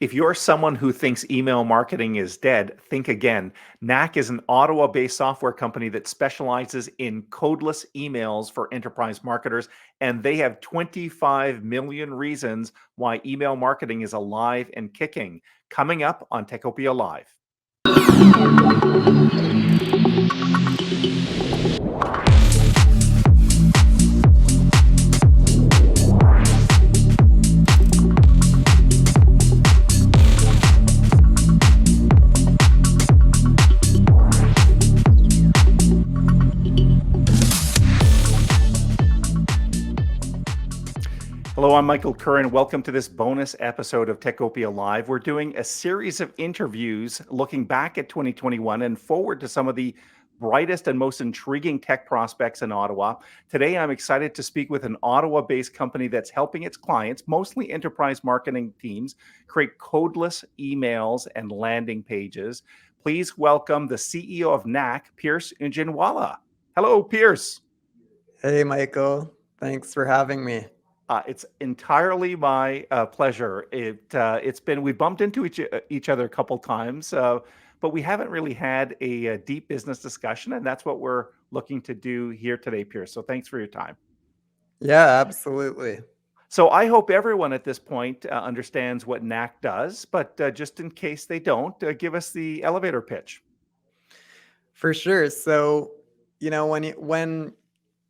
If you're someone who thinks email marketing is dead, think again. Knack is an Ottawa based software company that specializes in codeless emails for enterprise marketers, and they have 25 million reasons why email marketing is alive and kicking. Coming up on Techopia Live. Hello, I'm Michael Curran. Welcome to this bonus episode of Techopia Live. We're doing a series of interviews looking back at 2021 and forward to some of the brightest and most intriguing tech prospects in Ottawa. Today, I'm excited to speak with an Ottawa-based company that's helping its clients, mostly enterprise marketing teams, create codeless emails and landing pages. Please welcome the CEO of Knak, Pierce Ujinwala. Hello, Pierce. Hey, Michael. Thanks for having me. It's entirely my pleasure. It's been we bumped into each other a couple times, but we haven't really had a deep business discussion, and that's what we're looking to do here today, Pierce. So thanks for your time. Yeah, absolutely. So I hope everyone at this point understands what Knack does, but just in case they don't, give us the elevator pitch. For sure. So, when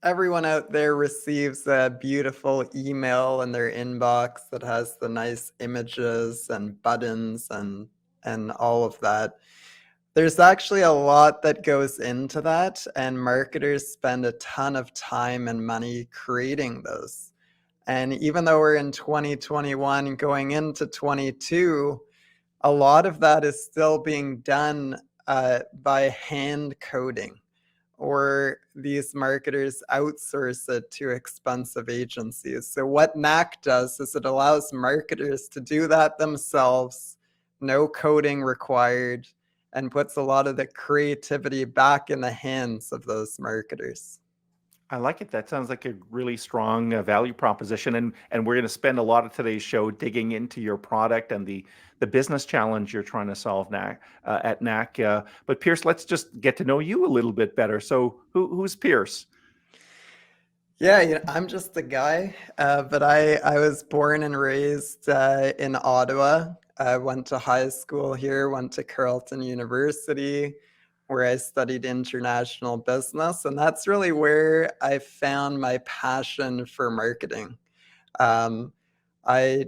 everyone out there receives a beautiful email in their inbox that has the nice images and buttons and all of that, there's actually a lot that goes into that, and marketers spend a ton of time and money creating those. And even though we're in 2021 going into 22, a lot of that is still being done by hand coding, or these marketers outsource it to expensive agencies. So what Knack does is it allows marketers to do that themselves, no coding required, and puts a lot of the creativity back in the hands of those marketers. I like it. That sounds like a really strong value proposition, and we're going to spend a lot of today's show digging into your product and the business challenge you're trying to solve at Knack. But Pierce, let's just get to know you a little bit better. So, who's Pierce? Yeah, I'm just a guy, but I was born and raised in Ottawa. I went to high school here, went to Carleton University, where I studied international business, and that's really where I found my passion for marketing. Um, I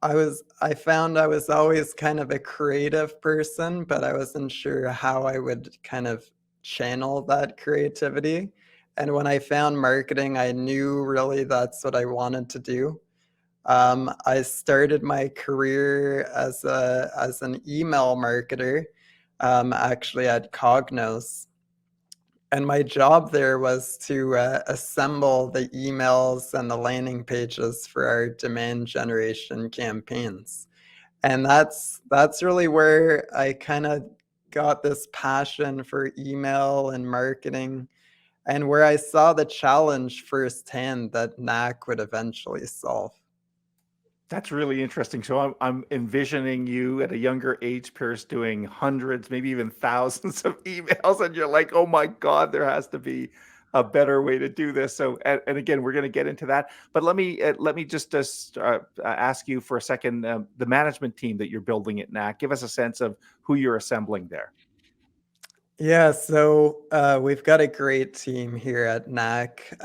I found I was always kind of a creative person, but I wasn't sure how I would kind of channel that creativity. And when I found marketing, I knew really that's what I wanted to do. I started my career as an email marketer, actually at Cognos, and my job there was to assemble the emails and the landing pages for our demand generation campaigns. And that's really where I kind of got this passion for email and marketing, and where I saw the challenge firsthand that Knack would eventually solve. That's really interesting. So I'm envisioning you at a younger age, Pierce, doing hundreds, maybe even thousands of emails, and you're like, "Oh my God, there has to be a better way to do this." So, and again, we're going to get into that. But let me just ask you for a second. The management team that you're building at NAC, give us a sense of who you're assembling there. Yeah, so we've got a great team here at Knack.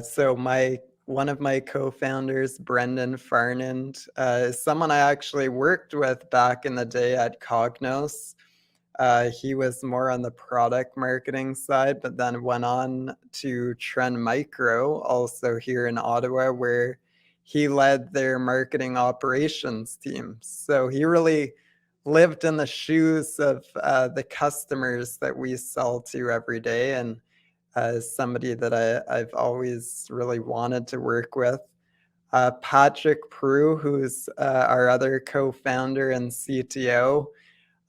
So my one of my co-founders, Brendan Farnand, is someone I actually worked with back in the day at Cognos. He was more on the product marketing side, but then went on to Trend Micro, also here in Ottawa, where he led their marketing operations team. So he really lived in the shoes of the customers that we sell to every day, and somebody that I've always really wanted to work with. Patrick Prue, who's our other co-founder and CTO,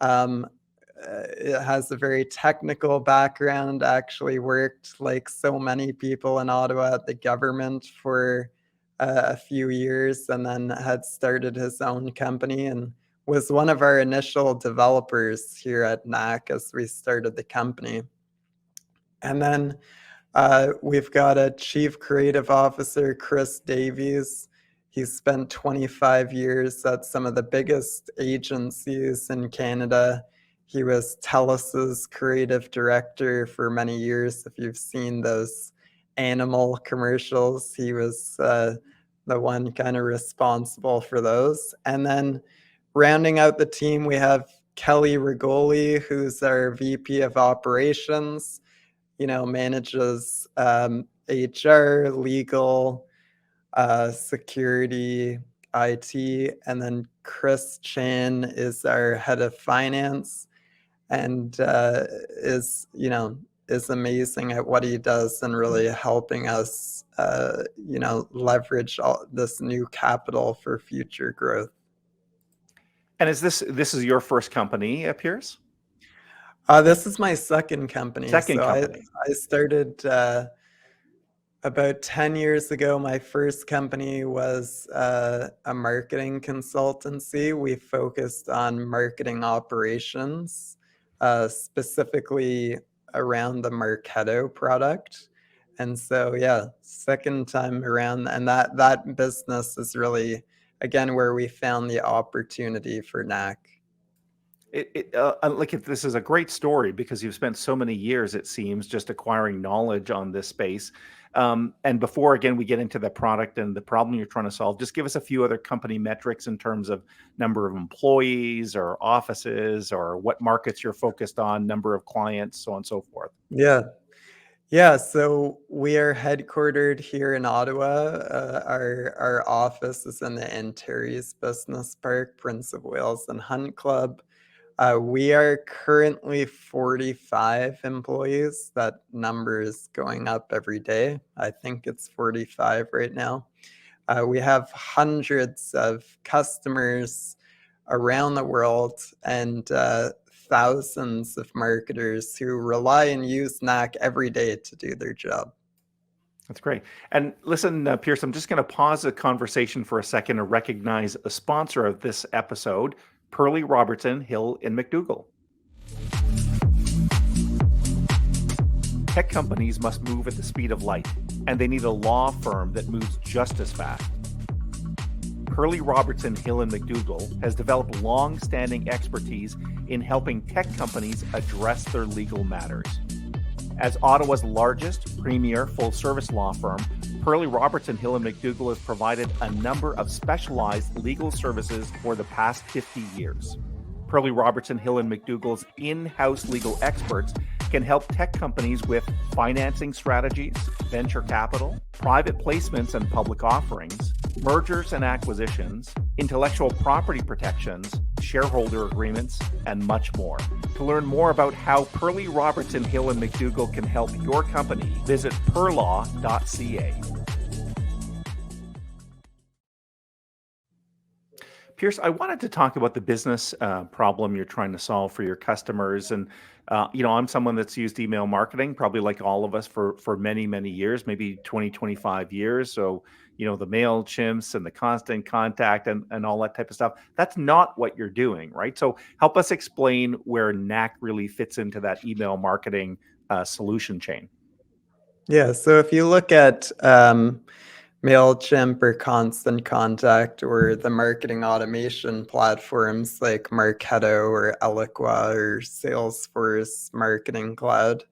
um, it has a very technical background, actually worked like so many people in Ottawa at the government for a few years and then had started his own company and was one of our initial developers here at Knak as we started the company. And then we've got a chief creative officer, Chris Davies. He's spent 25 years at some of the biggest agencies in Canada. He was TELUS's creative director for many years. If you've seen those animal commercials, he was the one kind of responsible for those. And then rounding out the team, we have Kelly Rigoli, who's our VP of operations, manages HR, legal, security, IT, and then Chris Chan is our head of finance and is amazing at what he does and really helping us, leverage all this new capital for future growth. And this is your first company, Pierce? This is my second company. Second company. I started about 10 years ago. My first company was a marketing consultancy. We focused on marketing operations, specifically around the Marketo product. And so, yeah, second time around. And that business is really, again, where we found the opportunity for Knak. Like if this is a great story because you've spent so many years, it seems, just acquiring knowledge on this space. And before, again, we get into the product and the problem you're trying to solve, just give us a few other company metrics in terms of number of employees or offices or what markets you're focused on, number of clients, so on and so forth. Yeah. Yeah, so we are headquartered here in Ottawa. Our office is in the Antares Business Park, Prince of Wales and Hunt Club. We are currently 45 employees. That number is going up every day. I think it's 45 right now. We have hundreds of customers around the world and thousands of marketers who rely and use Knak every day to do their job. That's great. And listen, Pierce, I'm just going to pause the conversation for a second to recognize a sponsor of this episode, Perley Robertson, Hill and McDougall. Tech companies must move at the speed of light, and they need a law firm that moves just as fast. Perley Robertson, Hill and McDougall has developed long-standing expertise in helping tech companies address their legal matters. As Ottawa's largest premier full-service law firm, Perley Robertson, Hill and McDougall has provided a number of specialized legal services for the past 50 years. Perley Robertson, Hill and McDougall's in-house legal experts can help tech companies with financing strategies, venture capital, private placements and public offerings, mergers and acquisitions, intellectual property protections, shareholder agreements, and much more. To learn more about how Perley Robertson, Hill and McDougall can help your company, visit perlaw.ca. Pierce, I wanted to talk about the business problem you're trying to solve for your customers. And, I'm someone that's used email marketing, probably like all of us for many, many years, maybe 20, 25 years. So, the MailChimps and the constant contact and all that type of stuff, that's not what you're doing, right? So help us explain where Knak really fits into that email marketing solution chain. Yeah, so if you look at MailChimp or Constant Contact or the marketing automation platforms like Marketo or Eloqua or Salesforce Marketing Cloud,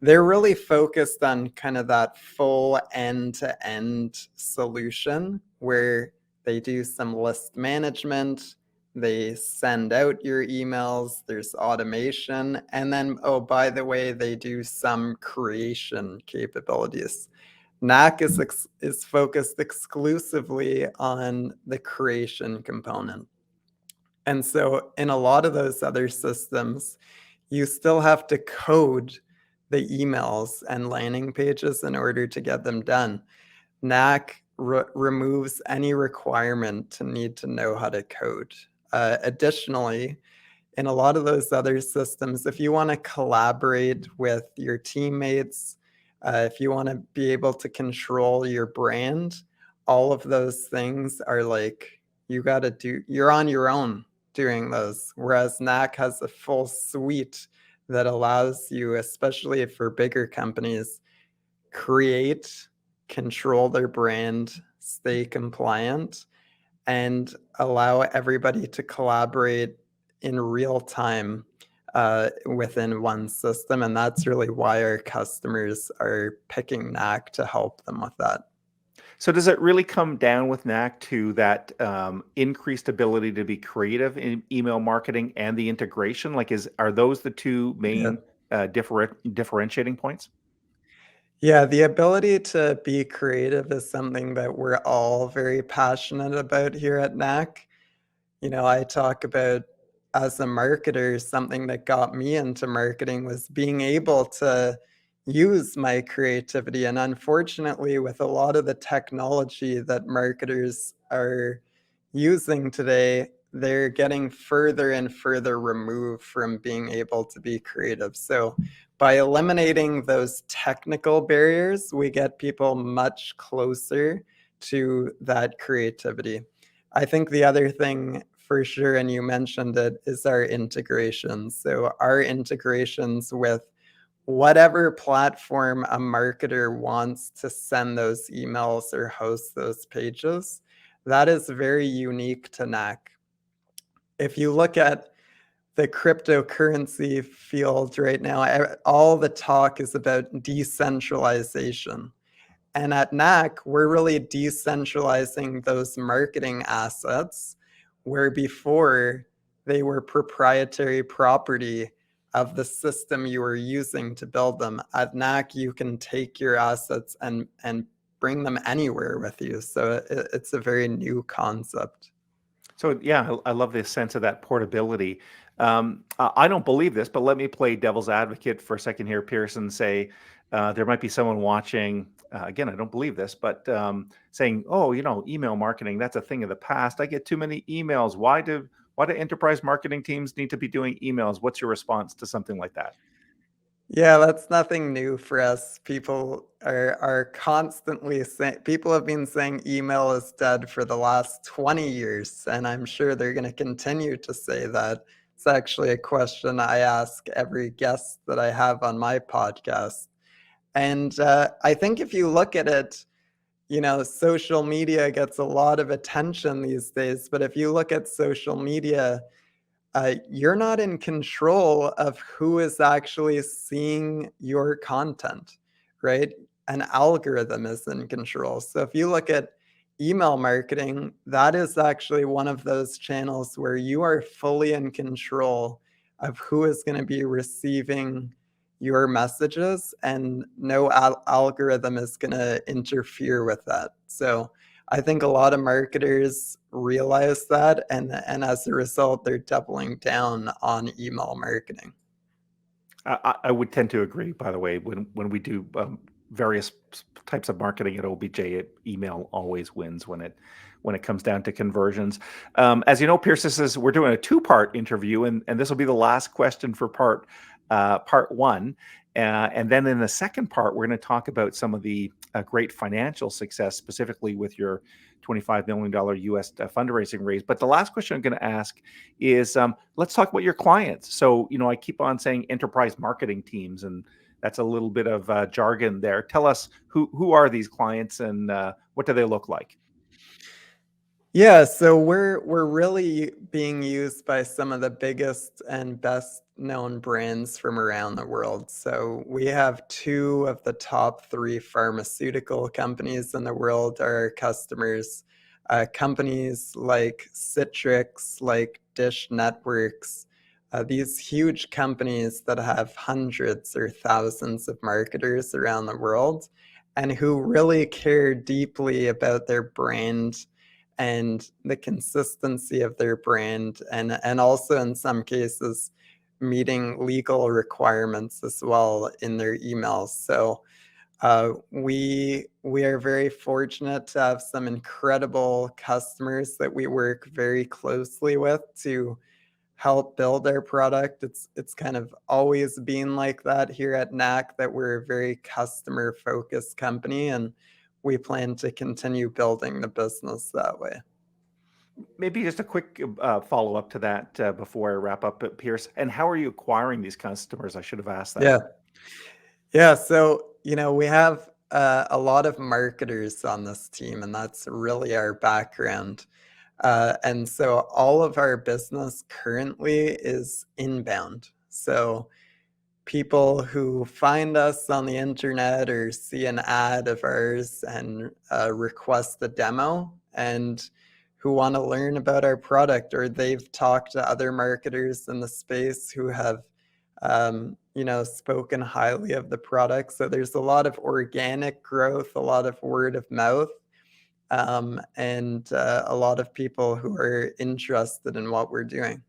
they're really focused on kind of that full end-to-end solution where they do some list management, they send out your emails, there's automation, and then, oh, by the way, they do some creation capabilities. Knak is focused exclusively on the creation component. And so in a lot of those other systems, you still have to code the emails and landing pages in order to get them done. Knak removes any requirement to need to know how to code. Additionally, in a lot of those other systems, if you want to collaborate with your teammates, if you want to be able to control your brand, all of those things are like you're on your own doing those. Whereas Knack has a full suite that allows you, especially for bigger companies, create, control their brand, stay compliant, and allow everybody to collaborate in real time within one system. And that's really why our customers are picking Knack to help them with that. So does it really come down with Knack to that increased ability to be creative in email marketing and the integration? Like, are those the two Yeah. main differentiating points? Yeah, the ability to be creative is something that we're all very passionate about here at Knack. I talk about as a marketer, something that got me into marketing was being able to use my creativity. And unfortunately, with a lot of the technology that marketers are using today, they're getting further and further removed from being able to be creative. So, by eliminating those technical barriers, we get people much closer to that creativity. I think the other thing for sure, and you mentioned it, is our integrations. So our integrations with whatever platform a marketer wants to send those emails or host those pages, that is very unique to Knack. If you look at the cryptocurrency field right now, all the talk is about decentralization. And at Knack, we're really decentralizing those marketing assets where before they were proprietary property of the system you were using to build them. At Knack, you can take your assets and bring them anywhere with you. So it's a very new concept. So yeah, I love this sense of that portability. I don't believe this, but let me play devil's advocate for a second here, Pierce, and say there might be someone watching. Again, I don't believe this, but saying, "Oh, email marketing, that's a thing of the past. I get too many emails. Why do enterprise marketing teams need to be doing emails?" What's your response to something like that? Yeah, that's nothing new for us. People are constantly saying people have been saying email is dead for the last 20 years, and I'm sure they're going to continue to say that. It's actually a question I ask every guest that I have on my podcast. And I think if you look at it, social media gets a lot of attention these days, but if you look at social media, you're not in control of who is actually seeing your content, right? An algorithm is in control. So if you look at email marketing, that is actually one of those channels where you are fully in control of who is going to be receiving your messages, and no algorithm is going to interfere with that. So I think a lot of marketers realize that, and as a result, they're doubling down on email marketing. I would tend to agree. By the way, when we do various types of marketing at OBJ, email always wins when it comes down to conversions. As you know, Pierce, we're doing a two-part interview, and this will be the last question for part one. And then in the second part, we're going to talk about some of the great financial success, specifically with your $25 million US fundraising raise. But the last question I'm going to ask is, let's talk about your clients. So, I keep on saying enterprise marketing teams, and that's a little bit of jargon there. Tell us who are these clients, and what do they look like? Yeah, so we're really being used by some of the biggest and best known brands from around the world. So we have two of the top three pharmaceutical companies in the world are our customers. Companies like Citrix, like Dish Networks, these huge companies that have hundreds or thousands of marketers around the world and who really care deeply about their brand and the consistency of their brand, and also in some cases meeting legal requirements as well in their emails. So we are very fortunate to have some incredible customers that we work very closely with to help build our product. It's kind of always been like that here at Knack, that we're a very customer focused company, and we plan to continue building the business that way. Maybe just a quick follow-up to that before I wrap up, Pierce. And how are you acquiring these customers? I should have asked that. Yeah. Yeah. So, we have a lot of marketers on this team, and that's really our background. And so all of our business currently is inbound. So people who find us on the internet or see an ad of ours and request a demo and who want to learn about our product, or they've talked to other marketers in the space who have spoken highly of the product. So there's a lot of organic growth, a lot of word of mouth, and a lot of people who are interested in what we're doing.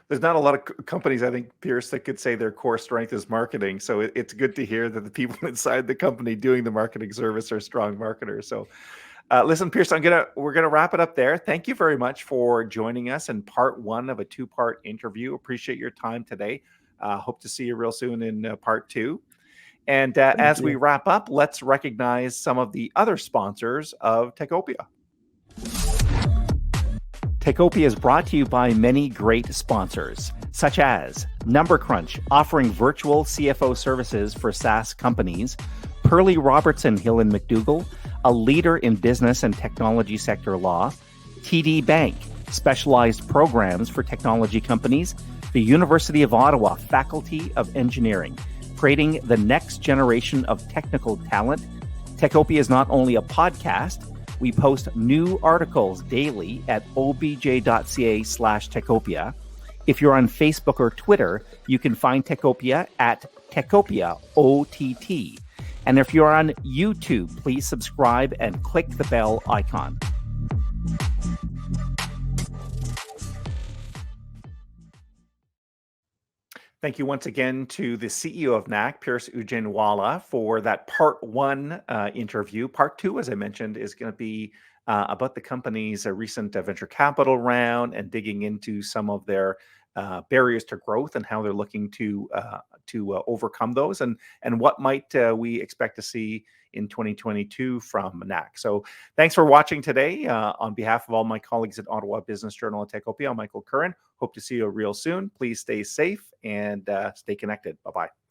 There's not a lot of companies, I think, Pierce, that could say their core strength is marketing. So it's good to hear that the people inside the company doing the marketing service are strong marketers. So listen, Pierce, we're gonna wrap it up there. Thank you very much for joining us in part one of a two-part interview. Appreciate your time today. Hope to see you real soon in part two. And as we wrap up, let's recognize some of the other sponsors of Techopia. Techopia is brought to you by many great sponsors, such as Number Crunch, offering virtual CFO services for SaaS companies, Pearly Robertson Hill and McDougall, a leader in business and technology sector law, TD Bank, specialized programs for technology companies, the University of Ottawa Faculty of Engineering, creating the next generation of technical talent. Techopia is not only a podcast, we post new articles daily at obj.ca/Techopia. If you're on Facebook or Twitter, you can find Techopia at Techopia OTT. And if you're on YouTube, please subscribe and click the bell icon. Thank you once again to the CEO of Knak, Pierce Ujinwala, for that part one interview. Part two, as I mentioned, is going to be about the company's recent venture capital round and digging into some of their barriers to growth and how they're looking to overcome those, and what might we expect to see in 2022 from Knak. So thanks for watching today. On behalf of all my colleagues at Ottawa Business Journal and Techopia, I'm Michael Curran. Hope to see you real soon. Please stay safe and stay connected. Bye-bye.